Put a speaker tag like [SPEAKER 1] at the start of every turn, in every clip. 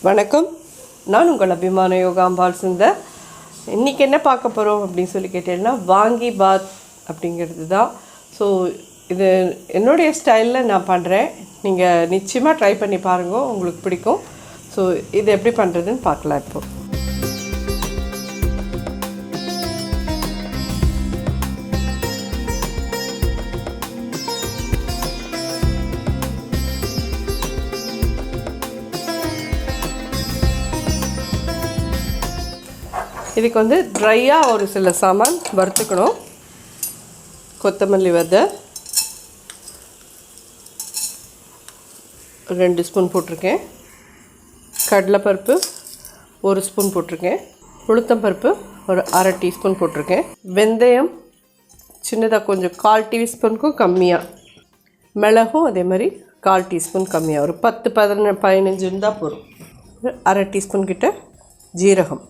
[SPEAKER 1] வணக்கம், நான் உங்கள் அபிமான யோகாம்பால் சுந்தர். இன்றைக்கி என்ன பார்க்க போகிறோம் அப்படின்னு சொல்லி கேட்டீங்கன்னா, வாங்கி பாத் அப்படிங்கிறது தான். ஸோ இது என்னுடைய ஸ்டைலில் நான் பண்ணுறேன். நீங்கள் நிச்சயமாக ட்ரை பண்ணி பாருங்கள், உங்களுக்கு பிடிக்கும். ஸோ இது எப்படி பண்ணுறதுன்னு பார்க்கலாம். இப்போது இதுக்கு வந்து ட்ரையாக ஒரு சில சாமான் வறுத்துக்கணும். கொத்தமல்லி விதை 2 ஸ்பூன் போட்டிருக்கேன். கடலைப்பருப்பு 1 ஸ்பூன் போட்டிருக்கேன். உளுத்தம்பருப்பு ஒரு அரை டீஸ்பூன் போட்டிருக்கேன். வெந்தயம் சின்னதாக கொஞ்சம் 1/4 டீஸ்பூனுக்கும் கம்மியாக. மிளகும் அதே மாதிரி 1/4 டீஸ்பூன் கம்மியாக, ஒரு 10-15 இருந்தால் போதும். ஒரு அரை டீஸ்பூன் கிட்ட ஜீரகம்,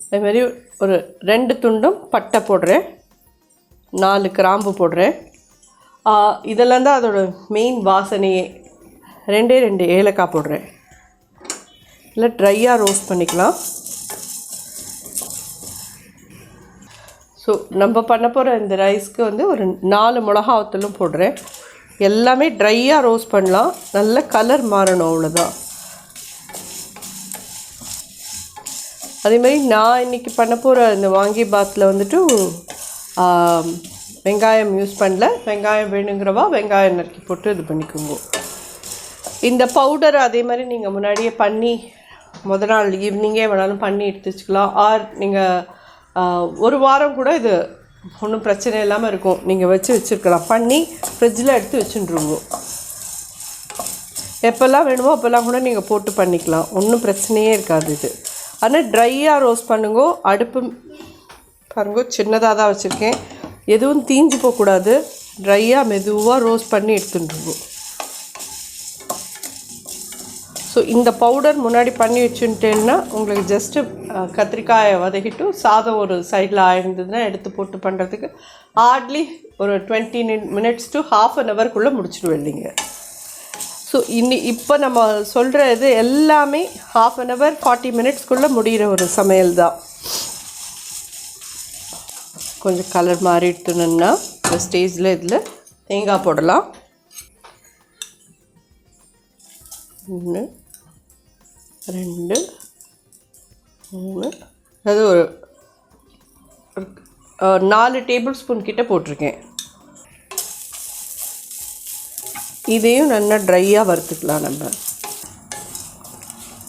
[SPEAKER 1] அதேமாதிரி ஒரு 2 துண்டும் பட்டை போடுறேன், 4 கிராம்பு போடுறேன். இதெல்லாம் தான் அதோட மெயின் வாசனையே. 2 ஏலக்காய் போடுறேன். இல்லை ட்ரையாக ரோஸ்ட் பண்ணிக்கலாம். ஸோ நம்ம பண்ண போகிற இந்த ரைஸ்க்கு வந்து ஒரு 4 மிளகா வத்தலும் போடுறேன். எல்லாமே ட்ரையாக ரோஸ்ட் பண்ணலாம், நல்ல கலர் மாறணும், அவ்வளோதான். அதேமாதிரி நான் இன்றைக்கி பண்ண போகிற இந்த வாங்கி பாத்தில் வந்துட்டு வெங்காயம் யூஸ் பண்ணல. வெங்காயம் வேணுங்கிறவா வெங்காயம் நறுக்கி போட்டு இது பண்ணிக்கோங்க. இந்த பவுடர் அதே மாதிரி நீங்கள் முன்னாடியே பண்ணி முதல் நாள் ஈவினிங்கே வேணாலும் பண்ணி எடுத்து வச்சுக்கலாம். ஆர் நீங்கள் ஒரு வாரம் கூட இது ஒன்றும் பிரச்சனை இல்லாமல் இருக்கும், நீங்கள் வச்சுருக்கலாம். பண்ணி ஃப்ரிட்ஜில் எடுத்து வச்சுட்டுருங்க. எப்போல்லாம் வேணுமோ அப்போல்லாம் கூட நீங்கள் போட்டு பண்ணிக்கலாம், ஒன்றும் பிரச்சனையே இருக்காது இது. ஆனால் ட்ரையாக ரோஸ்ட் பண்ணுங்க. அடுப்பு பாருங்க, சின்னதாக தான் வச்சுருக்கேன். எதுவும் தீஞ்சு போகக்கூடாது. ட்ரையாக மெதுவாக ரோஸ்ட் பண்ணி எடுத்துட்டுருவோம். ஸோ இந்த பவுடர் முன்னாடி பண்ணி வச்சுட்டேன்னா உங்களுக்கு ஜஸ்ட்டு கத்திரிக்காயை வதக்கிட்டு சாதம் ஒரு சைடில் ஆயிருந்ததுன்னா எடுத்து போட்டு பண்ணுறதுக்கு ஹார்ட்லி ஒரு 20 minutes to half an hour முடிச்சுட்டு இல்லைங்க. ஸோ இப்போ நம்ம சொல்கிற இது எல்லாமே half an hour 40 minutes முடிகிற ஒரு சமையல் தான். கொஞ்சம் கலர் மாறி எடுத்துனோன்னா இந்த ஸ்டேஜில் இதில் தேங்காய் போடலாம். 1 2 3, அது ஒரு 4 டேபிள் ஸ்பூன் கிட்ட போட்டிருக்கேன். இதையும் நல்லா ட்ரையாக வறுத்துக்கலாம். நம்ம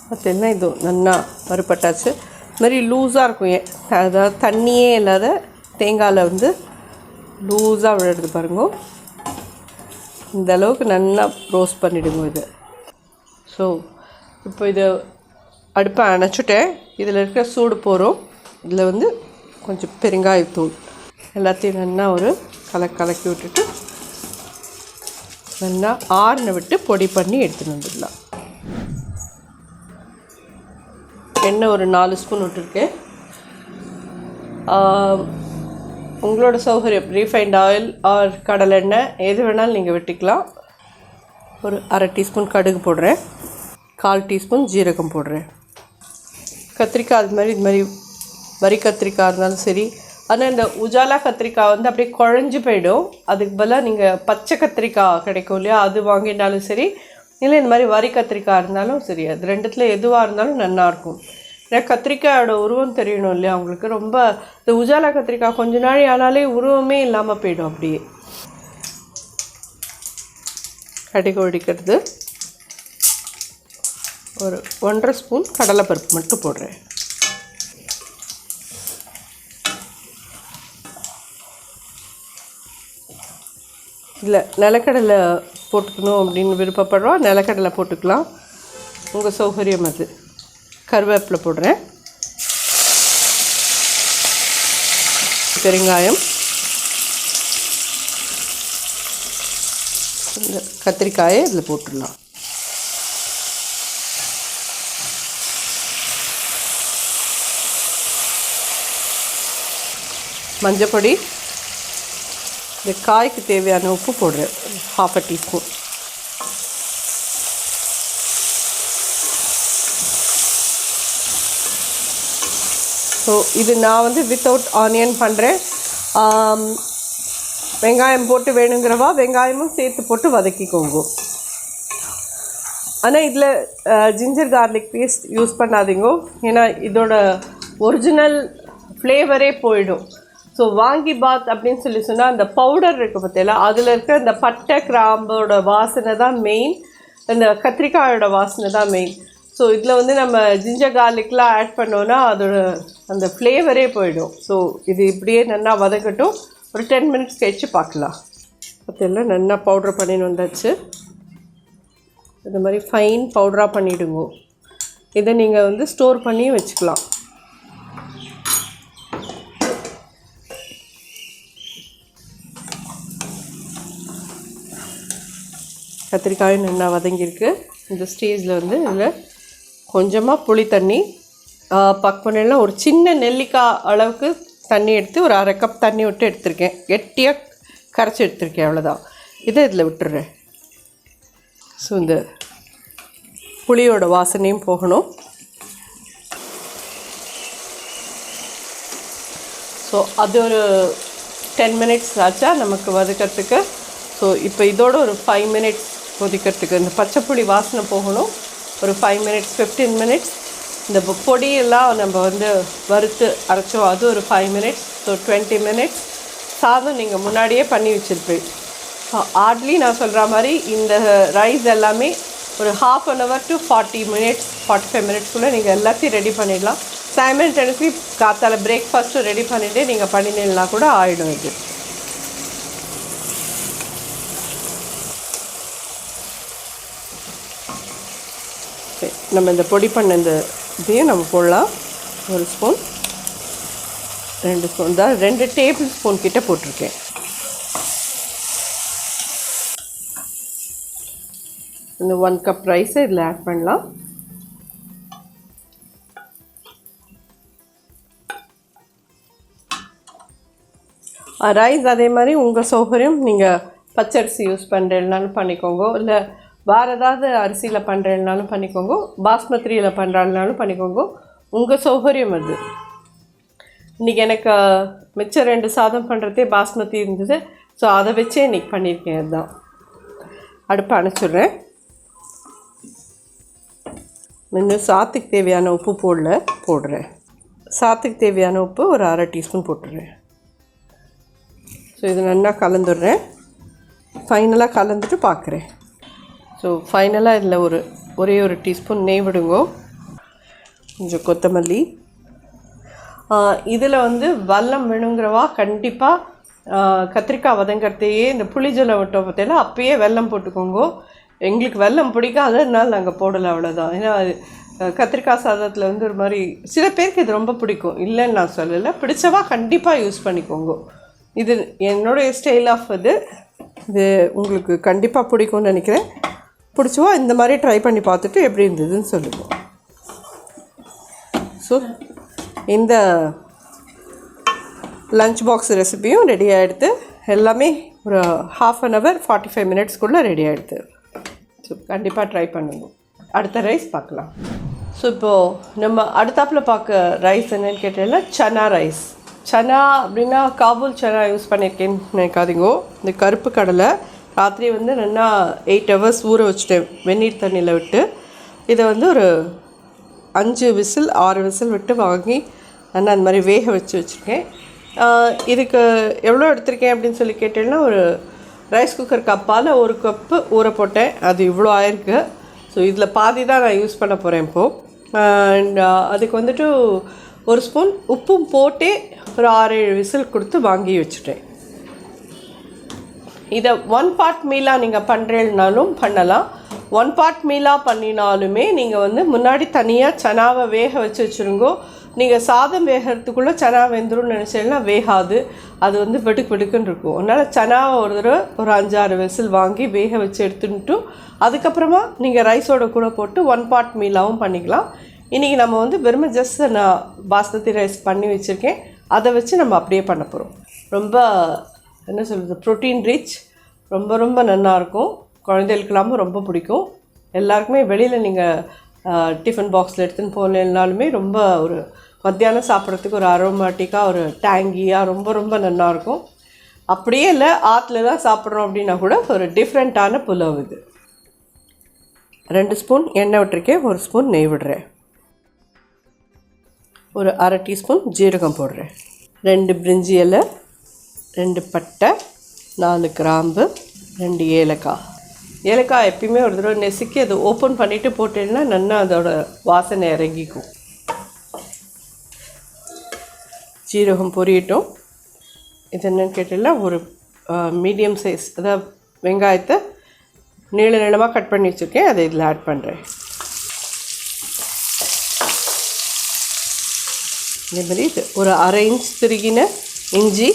[SPEAKER 1] பார்த்தீங்கன்னா இது நல்லா வறுப்பட்டாச்சு. இதுமாதிரி லூஸாக இருக்கும், அதாவது தண்ணியே இல்லாத தேங்காயில் வந்து லூஸாக விழுறது பாருங்க. இந்த அளவுக்கு நல்லா ரோஸ்ட் பண்ணிவிடுங்க இது. ஸோ இப்போ இதை அடுப்பை அணைச்சிட்டேன். இதில் இருக்கிற சூடு போகிறோம். இதில் வந்து கொஞ்சம் பெருங்காயத்தூள் எல்லாத்தையும் நல்லா ஒரு கலக்கி விட்டுட்டு நல்லா ஆறுன விட்டு பொடி பண்ணி எடுத்துகிட்டு வந்துடலாம். எண்ணெய் ஒரு 4 ஸ்பூன் விட்டுருக்கேன். உங்களோட சௌகரியம், ரீஃபைண்ட் ஆயில் ஆர் கடலெண்ணெய் எது வேணாலும் நீங்கள் விட்டுக்கலாம். ஒரு அரை டீஸ்பூன் கடுகு போடுறேன். 1/4 டீஸ்பூன் ஜீரகம் போடுறேன். கத்திரிக்காய் இது மாதிரி வரி கத்திரிக்காய் இருந்தாலும் சரி. ஆனால் இந்த உஜாலா கத்திரிக்காய் வந்து அப்படியே குழஞ்சி போயிடும். அதுக்கு பதிலாக நீங்கள் பச்சை கத்திரிக்காய் கிடைக்கும் இல்லையா, அது வாங்கினாலும் சரி. இல்லை இந்த மாதிரி வரி கத்திரிக்காய் இருந்தாலும் சரி, அது 2த்துல எதுவாக இருந்தாலும் நல்லாயிருக்கும். ஏன்னா கத்திரிக்காயோட உருவம் தெரியணும் இல்லையா உங்களுக்கு. ரொம்ப இந்த உஜாலா கத்திரிக்காய் கொஞ்ச நாள் ஆனாலே உருவமே இல்லாமல் போயிடும். அப்படியே கடுகு ஒடிக்கிறது. ஒரு 1.5 ஸ்பூன் கடலைப்பருப்பு மட்டும் போடுறேன். இல்லை நிலக்கடலை போட்டுக்கணும் அப்படின்னு விருப்பப்படுறோம், நிலக்கடலை போட்டுக்கலாம், உங்கள் சௌகரியம் அது. கருவேப்பிலை போடுறேன். பெருங்காயம், இந்த கத்திரிக்காயை இதில் போட்டுடலாம். மஞ்சப்பொடி, இந்த காய்க்கு தேவையான உப்பு போடுறேன், 1/2 டீஸ்பூன். ஸோ இது நான் வந்து வித்தவுட் ஆனியன் பண்ணுறேன். வெங்காயம் போட்டு வேணுங்கிறவா வெங்காயமும் சேர்த்து போட்டு வதக்கிக்கோங்க. ஆனால் இதில் ஜிஞ்சர் கார்லிக் பேஸ்ட் யூஸ் பண்ணாதீங்க, ஏன்னா இதோட ஒரிஜினல் ஃப்ளேவரே போயிடும். ஸோ வாங்கி பாத் அப்படின்னு சொன்னால் அந்த பவுடர் இருக்குது பார்த்தீங்களா, அதில் இருக்க இந்த பட்டை கிராம்போட வாசனை தான் மெயின், இந்த கத்திரிக்காயோட வாசனை தான் மெயின். ஸோ இதில் வந்து நம்ம ஜிஞ்சர் கார்லிக்லாம் ஆட் பண்ணோன்னா அதோட அந்த ஃப்ளேவரே போயிடும். ஸோ இது இப்படியே நல்லா வதக்கட்டும். ஒரு 10 மினிட்ஸ் கழிச்சு பார்க்கலாம். அதெல்லாம் நல்லா பவுட்ரு பண்ணின்னு வந்தாச்சு. இந்த மாதிரி ஃபைன் பவுடராக பண்ணிவிடுங்க. இதை நீங்கள் வந்து ஸ்டோர் பண்ணி வச்சுக்கலாம். கத்திரிக்காயும் நல்லா வதங்கியிருக்கு. இந்த ஸ்டேஜில் வந்து இதில் கொஞ்சமாக புளி தண்ணி பக்கமெல்லாம் ஒரு சின்ன நெல்லிக்காய் அளவுக்கு தண்ணி எடுத்து ஒரு 1/2 கப் தண்ணி விட்டு எடுத்திருக்கேன். கெட்டியாக கரைச்சி எடுத்திருக்கேன், அவ்வளோதான். இதை இதில் விட்டுறேன். ஸோ இந்த புளியோட வாசனையும் போகணும். ஸோ அது ஒரு 10 மினிட்ஸ் ஆச்சா நமக்கு வதக்கிறதுக்கு. ஸோ இப்போ இதோட ஒரு 5 மினிட்ஸ் கொதிக்கிறதுக்கு, இந்த பச்சைப்புளி வாசனை போகணும். ஒரு 5 மினிட்ஸ் 15 மினிட்ஸ். இந்த பொடியெல்லாம் நம்ம வந்து வறுத்து அரைச்சோம், அது ஒரு 5 மினிட்ஸ். So 20 minutes. சாதம் நீங்கள் முன்னாடியே பண்ணி வச்சுருப்பேன். ஸோ ஹார்ட்லி நான் சொல்கிற மாதிரி இந்த ரைஸ் எல்லாமே ஒரு 1/2 an hour to 40 மினிட்ஸ் 45 மினிட்ஸ்க்குள்ளே நீங்கள் எல்லாத்தையும் ரெடி பண்ணிடலாம். சைமல்டேனியஸ்லி காத்தால பிரேக்ஃபாஸ்ட்டும் ரெடி பண்ணிவிட்டு நீங்கள் பண்ணினீங்கன்னா கூட ஆகிடும். இது நம்ம இந்த பொடி பண்ண இந்த இதையும் நம்ம போடலாம். 1 ஸ்பூன் 2 ஸ்பூன் தான் 2 டேபிள் ஸ்பூன் கிட்ட போட்டிருக்கேன். இந்த 1 கப் ரைஸை இதில் ஆட் பண்ணலாம். ரைஸ் அதே மாதிரி உங்கள் சௌகரியம், நீங்கள் பச்சரிசி யூஸ் பண்ணுறதுனாலும் பண்ணிக்கோங்க, இல்லை வேறு ஏதாவது அரிசியில் பண்ணுறதுனாலும் பண்ணிக்கோங்க, பாஸ்மதியில் பண்ணுறாலும் பண்ணிக்கோங்க, உங்கள் சௌகரியம் அது. இன்றைக்கி எனக்கு மிச்சம் 2 சாதம் பண்ணுறதே பாஸ்மதி இருந்தது. ஸோ அதை வச்சே இன்றைக்கி பண்ணியிருக்கேன். அதுதான். அடுப்பை அணைச்சிட்றேன். இன்னும் சாத்துக்கு தேவையான உப்பு போடுறேன். சாத்துக்கு தேவையான உப்பு ஒரு 1/2 டீஸ்பூன் போட்டுடுறேன். ஸோ இது நல்லா கலந்துடுறேன். ஃபைனலாக கலந்துட்டு பார்க்குறேன். ஸோ ஃபைனலாக இதில் ஒரே ஒரு டீஸ்பூன் நெய் விடுங்கோ, கொஞ்சம் கொத்தமல்லி. இதில் வந்து வெல்லம் வேணுங்கிறவா கண்டிப்பாக கத்திரிக்காய் வதங்கிறதையே இந்த புளிஜலை விட்டோம் பார்த்தீங்கன்னா அப்பயே வெல்லம் போட்டுக்கோங்க. எங்களுக்கு வெல்லம் பிடிக்காததுனால நாங்கள் போடலை, அவ்வளோதான். ஏன்னா கத்திரிக்காய் சாதத்தில் வந்து ஒரு மாதிரி சில பேருக்கு இது ரொம்ப பிடிக்கும், இல்லைன்னு நான் சொல்லலை. பிடிச்சவா கண்டிப்பாக யூஸ் பண்ணிக்கோங்க. இது என்னுடைய ஸ்டைல் ஆஃப் இது உங்களுக்கு கண்டிப்பாக பிடிக்கும்னு நினைக்கிறேன். பிடிச்சவா இந்த மாதிரி ட்ரை பண்ணி பார்த்துட்டு எப்படி இருந்ததுன்னு சொல்லுங்கள். ஸோ இந்த லஞ்ச் பாக்ஸ் ரெசிபியும் ரெடி ஆகிடுது. எல்லாமே ஒரு 1/2 an hour 45 மினிட்ஸ்க்குள்ளே ரெடி ஆகிடுது. ஸோ கண்டிப்பாக ட்ரை பண்ணுங்க. அடுத்த ரைஸ் பார்க்கலாம். ஸோ இப்போது நம்ம அடுத்தாப்பில் பார்க்க ரைஸ் என்னென்னு கேட்டீங்கன்னா சன்னா ரைஸ். சன்னா அப்படின்னா காபூல் சன்னா யூஸ் பண்ணியிருக்கேன்னு நினைக்காதீங்கோ. இந்த கருப்பு கடலை ராத்திரி வந்து நல்லா 8 hours ஊற வச்சுட்டேன் வெந்நீர் தண்ணியில் விட்டு. இதை வந்து ஒரு 5 விசில் 6 விசில் விட்டு வாங்கி நல்லா அந்த மாதிரி வேக வச்சுருக்கேன். இதுக்கு எவ்வளோ எடுத்திருக்கேன் அப்படின்னு சொல்லி கேட்டேன்னா, ஒரு ரைஸ் குக்கர் கப்பால் 1 கப்பு ஊற போட்டேன். அது இவ்வளோ ஆயிருக்கு. ஸோ இதில் பாதி தான் நான் யூஸ் பண்ண போகிறேன் இப்போது. அண்ட் அதுக்கு வந்துட்டு 1 ஸ்பூன் உப்பும் போட்டே ஒரு 6-7 விசில் கொடுத்து வாங்கி வச்சுட்டேன். இதை 1 part மீலாக நீங்கள் பண்ணுறேன்னாலும் பண்ணலாம். 1 part மீலாக பண்ணினாலுமே நீங்கள் வந்து முன்னாடி தனியாக சனாவை வேக வச்சு வச்சுருங்கோ. நீங்கள் சாதம் வேகிறதுக்குள்ளே சனா வெந்துரும்னு நினச்சேன்னா வேகாது, அது வந்து வெடுக்குன்னு இருக்கும். அதனால் சனாவை ஒரு தடவை ஒரு 5-6 விசில் வாங்கி வேக வச்சு எடுத்துட்டு அதுக்கப்புறமா நீங்கள் ரைஸோட கூட போட்டு 1 part மீலாகவும் பண்ணிக்கலாம். இன்றைக்கி நம்ம வந்து வெறும் ஜஸ்ட் நான் பாஸ்மதி ரைஸ் பண்ணி வச்சுருக்கேன், அதை வச்சு நம்ம அப்படியே பண்ண போகிறோம். ரொம்ப என்ன சொல்கிறது, ப்ரோட்டீன் ரிச், ரொம்ப நல்லாயிருக்கும். குழந்தைகளுக்கெல்லாமும் ரொம்ப பிடிக்கும். எல்லாருக்குமே வெளியில் நீங்கள் டிஃபன் பாக்ஸில் எடுத்துன்னு போகலனாலுமே ரொம்ப ஒரு மத்தியானம் சாப்பிட்றதுக்கு ஒரு அரோமேட்டிக்காக ஒரு டேங்கியாக ரொம்ப ரொம்ப நல்லாயிருக்கும். அப்படியே இல்லை ஆற்றுல தான் சாப்பிட்றோம் அப்படின்னா கூட ஒரு டிஃப்ரெண்ட்டான புலாவ் இது. 2 ஸ்பூன் எண்ணெய் விட்டுருக்கேன், 1 ஸ்பூன் நெய் விடுறேன், ஒரு அரை டீஸ்பூன் ஜீரகம் போடுறேன், 2 பிரிஞ்சி இலை, 2 பட்டை, 4 கிராம்பு, 2 ஏலக்காய். ஏலக்காய் எப்பயுமே ஒரு தடவை நெசுக்கி அதை ஓப்பன் பண்ணிவிட்டு போட்டேன்னா நல்லா அதோட வாசனை இறங்கிக்கும். ஜீரகம் பொரியட்டும். இது என்னன்னு கேட்டீங்கன்னா ஒரு மீடியம் சைஸ் அதாவது வெங்காயத்தை நீளமாக கட் பண்ணி வச்சுருக்கேன், அதை இதில் ஆட் பண்ணுறேன். இதேமாதிரி ஒரு அரை இன்ச் திருகின இஞ்சி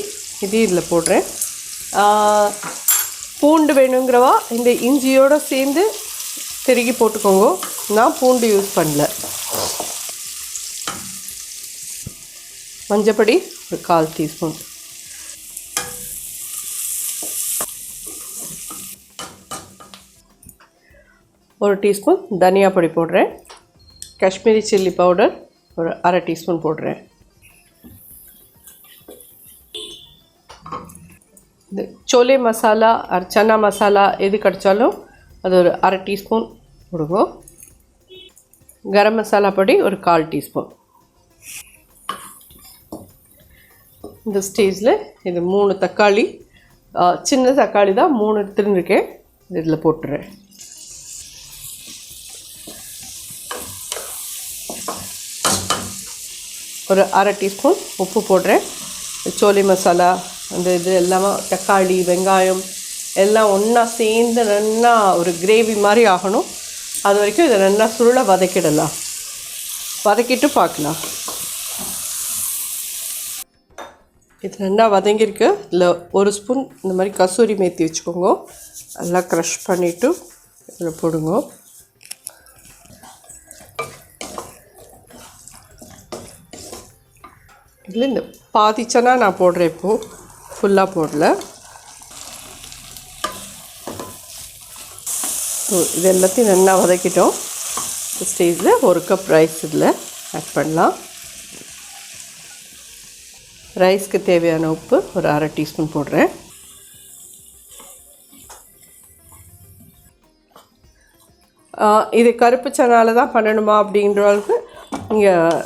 [SPEAKER 1] இது இதில் போடுறேன். பூண்டு வேணுங்கிறவா இந்த இஞ்சியோடு சேர்ந்து திருகி போட்டுக்கோங்க. நான் பூண்டு யூஸ் பண்ணல. மஞ்சப்பொடி ஒரு 1/4 டீஸ்பூன், ஒரு டீஸ்பூன் தனியா பொடி போடுறேன், காஷ்மீரி சில்லி பவுடர் ஒரு அரை டீஸ்பூன் போடுறேன். இது சோலே மசாலா ஆர் சன்னா மசாலா எது கிடச்சாலும் அது ஒரு அரை டீஸ்பூன் போடுங்க. கரம் மசாலா பொடி ஒரு 1/4 டீஸ்பூன். இந்த ஸ்டேஜில் இது 3 தக்காளி, சின்ன தக்காளி தான் 3 எடுத்துருக்கேன், இதில் போட்டுறேன். ஒரு அரை டீஸ்பூன் உப்பு போடுறேன். சோலி மசாலா அந்த இது எல்லாமே தக்காளி வெங்காயம் எல்லாம் ஒன்றா சேர்ந்து நல்லா ஒரு கிரேவி மாதிரி ஆகணும். அது வரைக்கும் இதை நல்லா சுருளை வதக்கிடலாம். வதக்கிட்டு பார்க்கலாம். இது நல்லா வதங்கியிருக்கு. இதில் 1 ஸ்பூன் இந்த மாதிரி கசூரி மேத்தி வச்சுக்கோங்க, நல்லா க்ரஷ் பண்ணிவிட்டு இதில் போடுங்க. இதில் இந்த பாதி சன்னா நான் போடுறேன், இப்போது ஃபுல்லாக போடல. இது எல்லாத்தையும் நல்லா வதக்கிட்டோம். ஸ்டேஜில் 1 கப் ரைஸ் இதில் ஆட் பண்ணலாம். ரைஸ்க்கு தேவையான உப்பு ஒரு அரை டீஸ்பூன் போடுறேன். இது கருப்பு சன்னால தான் பண்ணணுமா அப்படின்றவங்களுக்கு நீங்கள்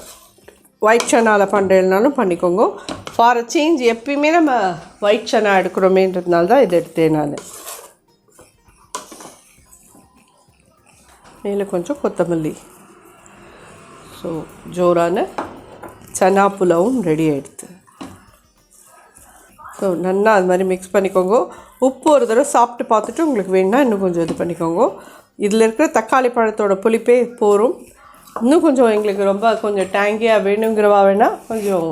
[SPEAKER 1] ஒயிட் சன்னாவில் பண்ணுறதுனாலும் பண்ணிக்கோங்க. ஃபார் அ சேஞ்ச் எப்பயுமே நம்ம ஒயிட் சன்னா எடுக்கிறோமேன்றதுனால தான் இது எடுத்தேன் நான். மேலே கொஞ்சம் கொத்தமல்லி. ஸோ ஜோரான சன்னா புலாவும் ரெடி ஆகிடுது. ஸோ நல்லா அது மாதிரி மிக்ஸ் பண்ணிக்கோங்க. உப்பு ஒரு தடவை சாப்பிட்டு பார்த்துட்டு உங்களுக்கு வேணுன்னா இன்னும் கொஞ்சம் இது பண்ணிக்கோங்க. இதில் இருக்கிற தக்காளி பழத்தோட புளிப்பே போரும். இன்னும் கொஞ்சம் எங்களுக்கு ரொம்ப கொஞ்சம் டேங்கியாக வேணுங்கிறவா வேணால் கொஞ்சம்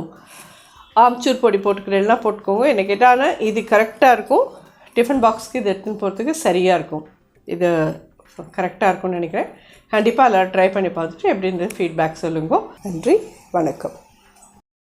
[SPEAKER 1] ஆம்ச்சூர் பொடி போட்டுக்கிறேன்னா போட்டுக்கோங்க. என்ன கேட்டால் இது கரெக்டாக இருக்கும். டிஃபன் பாக்ஸுக்கு இது எடுத்துன்னு போகிறதுக்கு சரியாக இருக்கும். இது கரெக்டாக இருக்கும்னு நினைக்கிறேன். கண்டிப்பாக எல்லோரும் ட்ரை பண்ணி பார்த்துட்டு எப்படின்ற ஃபீட்பேக் சொல்லுங்க. நன்றி, வணக்கம்.